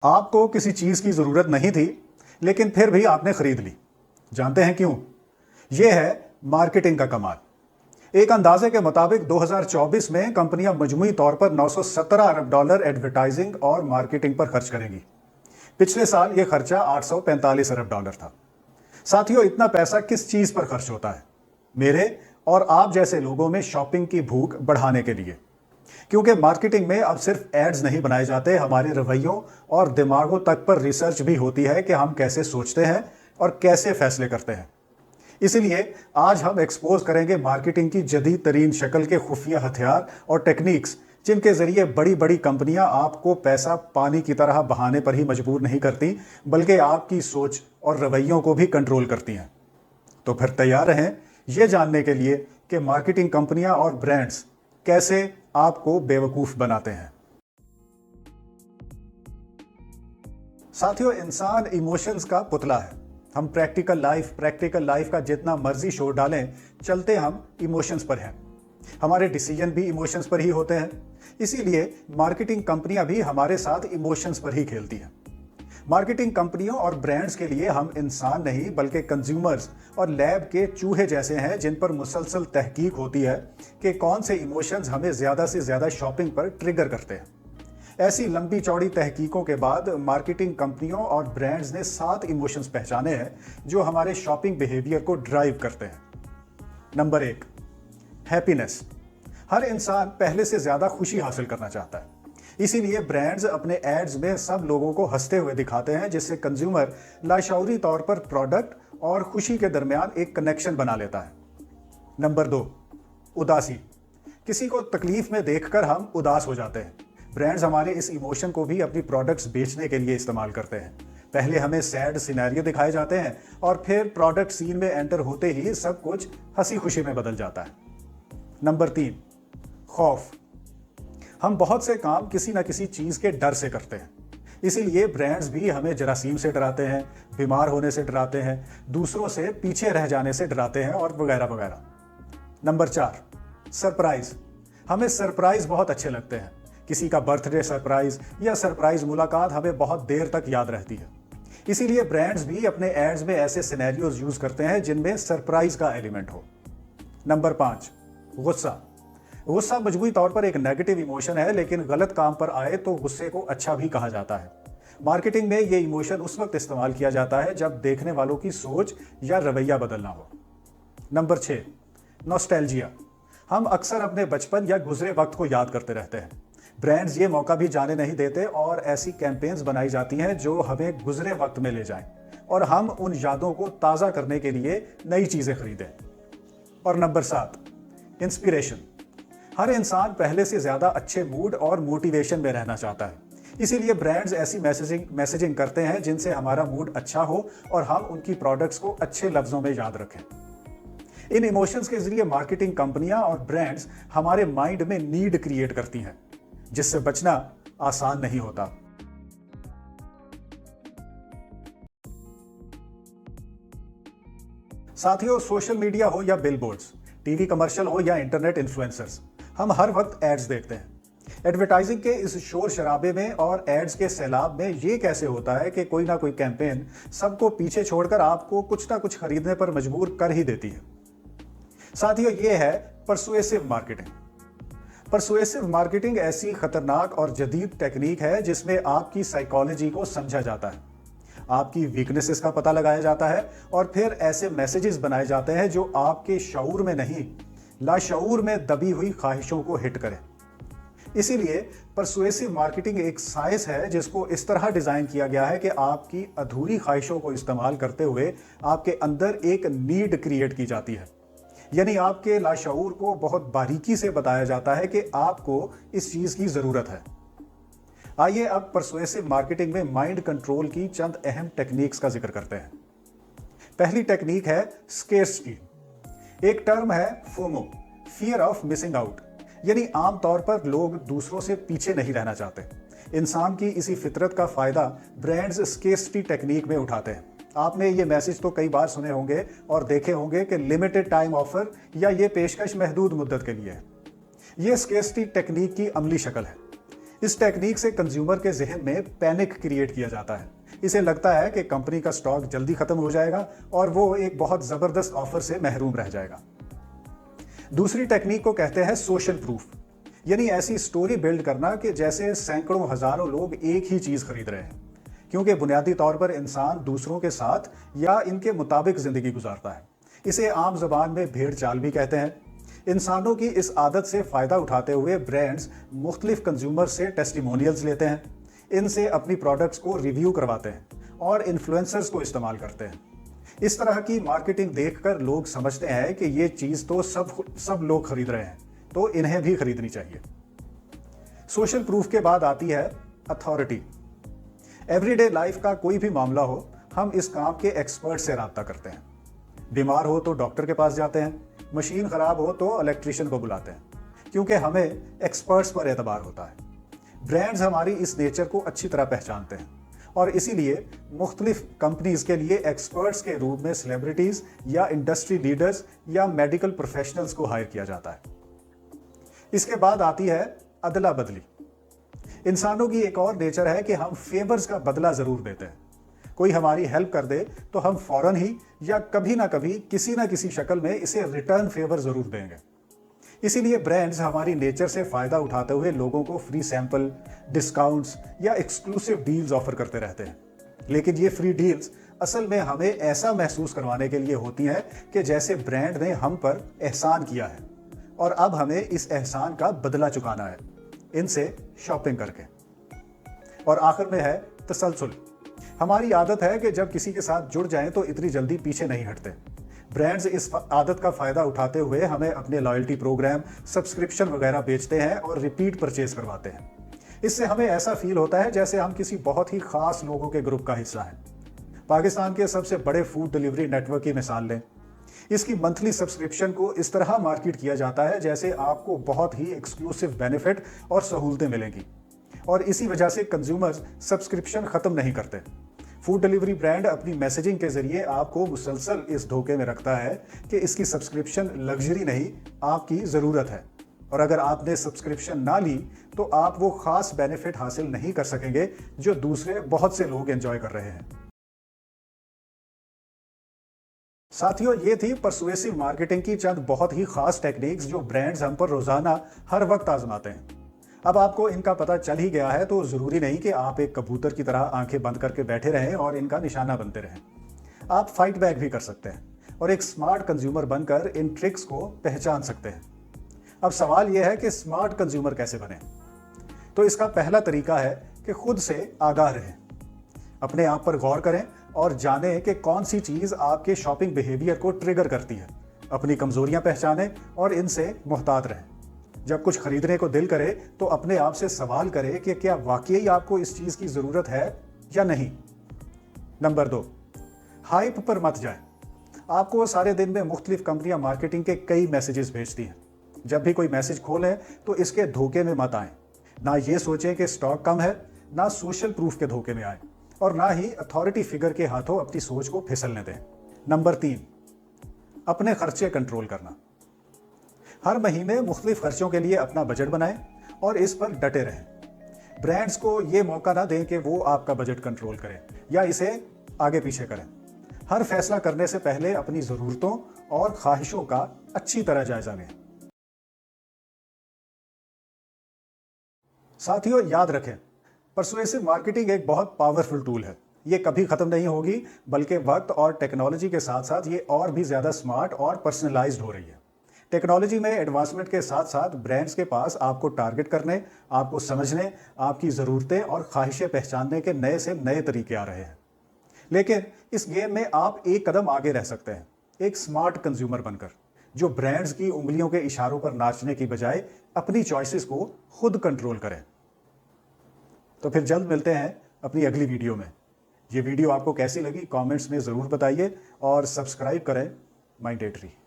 آپ کو किसी चीज की जरूरत नहीं थी लेकिन फिर भी आपने खरीद ली। जानते हैं क्यों? यह है मार्केटिंग का कमाल। एक अंदाजे के मुताबिक 2024 में कंपनियां मजमूई तौर पर 917 अरब डॉलर एडवर्टाइजिंग और मार्केटिंग पर खर्च करेंगी। पिछले साल यह खर्चा 845 अरब डॉलर था। साथियों, इतना पैसा किस चीज पर खर्च होता है? मेरे और आप जैसे लोगों में शॉपिंग की भूख बढ़ाने के लिए। क्योंकि मार्केटिंग में अब सिर्फ एड्स नहीं बनाए जाते, हमारे रवैयों और दिमागों तक पर रिसर्च भी होती है कि हम कैसे सोचते हैं और कैसे फैसले करते हैं। इसीलिए आज हम एक्सपोज करेंगे मार्केटिंग की जदीद तरीन शक्ल के खुफिया हथियार और टेक्निक्स, जिनके जरिए बड़ी बड़ी कंपनियां आपको पैसा पानी की तरह बहाने पर ही मजबूर नहीं करती, बल्कि आपकी सोच और रवैयों को भी कंट्रोल करती हैं। तो फिर तैयार रहें यह जानने के लिए कि मार्केटिंग कंपनियां और ब्रांड्स कैसे आपको बेवकूफ बनाते हैं। साथियों, इंसान इमोशंस का पुतला है। हम प्रैक्टिकल लाइफ का जितना मर्जी शोर डालें, चलते हम इमोशंस पर हैं। हमारे डिसीजन भी इमोशंस पर ही होते हैं। इसीलिए मार्केटिंग कंपनियां भी हमारे साथ इमोशंस पर ही खेलती हैं। मार्केटिंग कंपनियों और ब्रांड्स के लिए हम इंसान नहीं बल्कि कंज्यूमर्स और लैब के चूहे जैसे हैं, जिन पर मुसलसल तहकीक होती है कि कौन से इमोशंस हमें ज़्यादा से ज़्यादा शॉपिंग पर ट्रिगर करते हैं। ऐसी लंबी चौड़ी तहकीकों के बाद मार्केटिंग कंपनियों और ब्रांड्स ने 7 इमोशंस पहचाने हैं जो हमारे शॉपिंग बिहेवियर को ड्राइव करते हैं। Number 1, happiness. हर इंसान पहले से ज़्यादा खुशी हासिल करना चाहता है। इसीलिए ब्रांड्स अपने एड्स में सब लोगों को हंसते हुए दिखाते हैं, जिससे कंज्यूमर लाशऊरी तौर पर प्रोडक्ट और खुशी के दरमियान एक कनेक्शन बना लेता है। नंबर 2, उदासी। किसी को तकलीफ में देखकर हम उदास हो जाते हैं। ब्रांड्स हमारे इस इमोशन को भी अपनी प्रोडक्ट्स बेचने के लिए इस्तेमाल करते हैं। पहले हमें सैड सिनेरियो दिखाए जाते हैं और फिर प्रोडक्ट सीन में एंटर होते ही सब कुछ हंसी खुशी में बदल जाता है। नंबर 3, खौफ। हम बहुत से काम किसी ना किसी चीज के डर से करते हैं। इसीलिए ब्रांड्स भी हमें जरासीम से डराते हैं, बीमार होने से डराते हैं, दूसरों से पीछे रह जाने से डराते हैं और वगैरह वगैरह। Number 4, surprise. हमें सरप्राइज बहुत अच्छे लगते हैं। किसी का बर्थडे सरप्राइज या सरप्राइज मुलाकात हमें बहुत देर तक याद रहती है। इसीलिए ब्रांड्स भी अपने एड्स में ऐसे सिनेरियोज यूज करते हैं जिनमें सरप्राइज का एलिमेंट हो। नंबर 5, गुस्सा। गुस्सा मजबूरी तौर पर एक नेगेटिव इमोशन है, लेकिन गलत काम पर आए तो गुस्से को अच्छा भी कहा जाता है। मार्केटिंग में ये इमोशन उस वक्त इस्तेमाल किया जाता है जब देखने वालों की सोच या रवैया बदलना हो। Number 6, nostalgia. हम अक्सर अपने बचपन या गुजरे वक्त को याद करते रहते हैं। ब्रांड्स ये मौका भी जाने नहीं देते और ऐसी कैंपेन्स बनाई जाती हैं जो हमें गुजरे वक्त में ले जाएं और हम उन यादों को ताज़ा करने के लिए नई चीज़ें खरीदें। और नंबर 7, इंस्पिरेशन। हर इंसान पहले से ज़्यादा अच्छे मूड और मोटिवेशन में रहना चाहता है। इसीलिए ब्रांड्स ऐसी मैसेजिंग करते हैं जिनसे हमारा मूड अच्छा हो और हम उनकी प्रोडक्ट्स को अच्छे लफ्ज़ों में याद रखें। इन इमोशंस के जरिए मार्केटिंग कंपनियां और ब्रांड्स हमारे माइंड में नीड क्रिएट करती हैं, जिससे बचना आसान नहीं होता। साथियों, सोशल मीडिया हो या बिलबोर्ड्स, टीवी कमर्शियल हो या इंटरनेट इन्फ्लुएंसर्स, हम हर वक्त एड्स देखते हैं। एडवर्टाइजिंग के इस शोर शराबे में और एड्स के सैलाब में ये कैसे होता है कि कोई ना कोई कैंपेन सबको पीछे छोड़कर आपको कुछ ना कुछ खरीदने पर मजबूर कर ही देती है। साथियों, ये है परसुएसिव मार्केटिंग। परसुएसिव मार्केटिंग ऐसी खतरनाक और जदीद टेक्निक है जिसमें आपकी साइकोलॉजी को समझा जाता है, आपकी वीकनेसेस का पता लगाया जाता है और फिर ऐसे मैसेजेस बनाए जाते हैं जो आपके शऊर में नहीं, लाशऊर में दबी हुई ख्वाहिशों को हिट करें। इसीलिए परसुएसिव मार्केटिंग एक साइंस है जिसको इस तरह डिजाइन किया गया है कि आपकी अधूरी ख्वाहिशों को इस्तेमाल करते हुए आपके अंदर एक नीड क्रिएट की जाती है। यानी आपके लाशऊर को बहुत बारीकी से बताया जाता है कि आपको इस चीज की जरूरत है। आइए अब परसुएसिव मार्केटिंग में माइंड कंट्रोल की चंद अहम टेक्निक्स का जिक्र करते हैं। पहली टेक्निक है स्केर्सिटी। एक टर्म है FOMO, fear of missing out. यानी आमतौर पर लोग दूसरों से पीछे नहीं रहना चाहते। इंसान की इसी फितरत का फायदा ब्रांड्स स्केर्सिटी टेक्निक में उठाते हैं। आपने ये मैसेज तो कई बार सुने होंगे और देखे होंगे कि लिमिटेड टाइम ऑफर या ये पेशकश महदूद मुद्दत के लिए है। ये स्केर्सिटी टेक्निक की अमली शक्ल है। इस टेक्निक से कंज्यूमर के जहन में पैनिक क्रिएट किया जाता है। इसे लगता है कि कंपनी का स्टॉक जल्दी खत्म हो जाएगा और वो एक बहुत जबरदस्त ऑफर से महरूम रह जाएगा। दूसरी टेक्निक को कहते हैं सोशल प्रूफ, यानी ऐसी स्टोरी बिल्ड करना कि जैसे सैकड़ों हजारों लोग एक ही चीज खरीद रहे हैं, क्योंकि बुनियादी तौर पर इंसान दूसरों के साथ या इनके मुताबिक जिंदगी गुजारता है। इसे आम जबान में भेड़ चाल भी कहते हैं। इंसानों की इस आदत से फायदा उठाते हुए ब्रांड्स मुख्तलिफ कंज्यूमर से टेस्टिमोनियल्स लेते हैं, इनसे अपनी प्रोडक्ट्स को रिव्यू करवाते हैं और इन्फ्लुएंसर्स को इस्तेमाल करते हैं। इस तरह की मार्केटिंग देखकर लोग समझते हैं कि ये चीज तो सब लोग खरीद रहे हैं, तो इन्हें भी खरीदनी चाहिए। सोशल प्रूफ के बाद आती है अथॉरिटी। एवरीडे लाइफ का कोई भी मामला हो, हम इस काम के एक्सपर्ट से राब्ता करते हैं। बीमार हो तो डॉक्टर के पास जाते हैं, मशीन खराब हो तो इलेक्ट्रीशियन को बुलाते हैं, क्योंकि हमें एक्सपर्ट्स पर एतबार होता है। ब्रांड्स हमारी इस नेचर को अच्छी तरह पहचानते हैं और इसीलिए मुख्तलिफ कंपनीज के लिए एक्सपर्ट्स के रूप में सेलिब्रिटीज या इंडस्ट्री लीडर्स या मेडिकल प्रोफेशनल्स को हायर किया जाता है। इसके बाद आती है अदला बदली। इंसानों की एक और नेचर है कि हम फेवर्स का बदला जरूर देते हैं। कोई हमारी हेल्प कर दे तो हम फौरन ही या कभी ना कभी किसी ना किसी शक्ल में इसे रिटर्न फेवर जरूर देंगे। इसीलिए ब्रांड्स हमारी नेचर से फायदा उठाते हुए लोगों को फ्री सैंपल, डिस्काउंट्स या एक्सक्लूसिव डील्स ऑफर करते रहते हैं। लेकिन ये फ्री डील्स असल में हमें ऐसा महसूस करवाने के लिए होती हैं कि जैसे ब्रांड ने हम पर एहसान किया है और अब हमें इस एहसान का बदला चुकाना है, इनसे शॉपिंग करके। और आखिर में है तसलसल। हमारी आदत है कि जब किसी के साथ जुड़ जाएं तो इतनी जल्दी पीछे नहीं हटते। ब्रांड्स इस आदत का फायदा उठाते हुए हमें अपने लॉयल्टी प्रोग्राम, सब्सक्रिप्शन वगैरह बेचते हैं और रिपीट परचेज करवाते हैं। इससे हमें ऐसा फील होता है जैसे हम किसी बहुत ही खास लोगों के ग्रुप का हिस्सा हैं। पाकिस्तान के सबसे बड़े फूड डिलीवरी नेटवर्क की मिसाल लें। इसकी मंथली सब्सक्रिप्शन को इस तरह मार्केट किया जाता है जैसे आपको बहुत ही एक्सक्लूसिव बेनिफिट और सहूलतें मिलेंगी, और इसी वजह से कंज्यूमर्स सब्सक्रिप्शन खत्म नहीं करते। फूड डिलीवरी ब्रांड अपनी मैसेजिंग के जरिए आपको मुसलसल इस धोखे में रखता है कि इसकी सब्सक्रिप्शन लग्जरी नहीं, आपकी ज़रूरत है, और अगर आपने सब्सक्रिप्शन ना ली तो आप वो खास बेनिफिट हासिल नहीं कर सकेंगे जो दूसरे बहुत से लोग एंजॉय कर रहे हैं। साथियों, ये थी परसुएसिव मार्केटिंग की चंद बहुत ही खास टेक्निक्स जो ब्रांड्स हम पर रोजाना हर वक्त आजमाते हैं। अब आपको इनका पता चल ही गया है तो जरूरी नहीं कि आप एक कबूतर की तरह आंखें बंद करके बैठे रहें और इनका निशाना बनते रहें। आप फाइट बैक भी कर सकते हैं और एक स्मार्ट कंज्यूमर बनकर इन ट्रिक्स को पहचान सकते हैं। अब सवाल यह है कि स्मार्ट कंज्यूमर कैसे बने। तो इसका पहला तरीका है कि खुद से आगाह रहें, अपने आप पर गौर करें और जानें कि कौन सी चीज आपके शॉपिंग बिहेवियर को ट्रिगर करती है। अपनी कमजोरियां पहचानें और इनसे मुहतात रहें। जब कुछ खरीदने को दिल करे तो अपने आप से सवाल करें कि क्या वाकई आपको इस चीज की जरूरत है या नहीं। नंबर 2, हाइप पर मत जाएं। आपको सारे दिन में मुख्तलिफ कंपनियां मार्केटिंग के कई मैसेजेस भेजती हैं। जब भी कोई मैसेज खोलें तो इसके धोखे में मत आएं। ना ये सोचें कि स्टॉक कम है, ना सोशल प्रूफ के धोखे में आए, और ना ही अथॉरिटी फिगर के हाथों अपनी सोच को फिसलने दें। नंबर 3, अपने खर्चे कंट्रोल करना। हर महीने मुख्तलिफ खर्चों के लिए अपना बजट बनाएं और इस पर डटे रहें। ब्रांड्स को ये मौका ना दें कि वो आपका बजट कंट्रोल करें या इसे आगे पीछे करें। हर फैसला करने से पहले अपनी ज़रूरतों और ख्वाहिशों का अच्छी तरह जायजा लें। साथियों, याद रखें, परसुएसिव मार्केटिंग एक बहुत पावरफुल टूल है। ये कभी खत्म नहीं होगी, बल्कि वक्त और टेक्नोलॉजी के साथ साथ ये और भी ज़्यादा स्मार्ट और पर्सनलाइज्ड हो रही है। टेक्नोलॉजी में एडवांसमेंट के साथ साथ ब्रांड्स के पास आपको टारगेट करने, आपको समझने, आपकी ज़रूरतें और ख्वाहिशें पहचानने के नए से नए तरीके आ रहे हैं। लेकिन इस गेम में आप एक कदम आगे रह सकते हैं, एक स्मार्ट कंज्यूमर बनकर, जो ब्रांड्स की उंगलियों के इशारों पर नाचने की बजाय अपनी चॉइसेस को खुद कंट्रोल करें। तो फिर जल्द मिलते हैं अपनी अगली वीडियो में। ये वीडियो आपको कैसी लगी कमेंट्स में ज़रूर बताइए और सब्सक्राइब करें माइंडेटरी।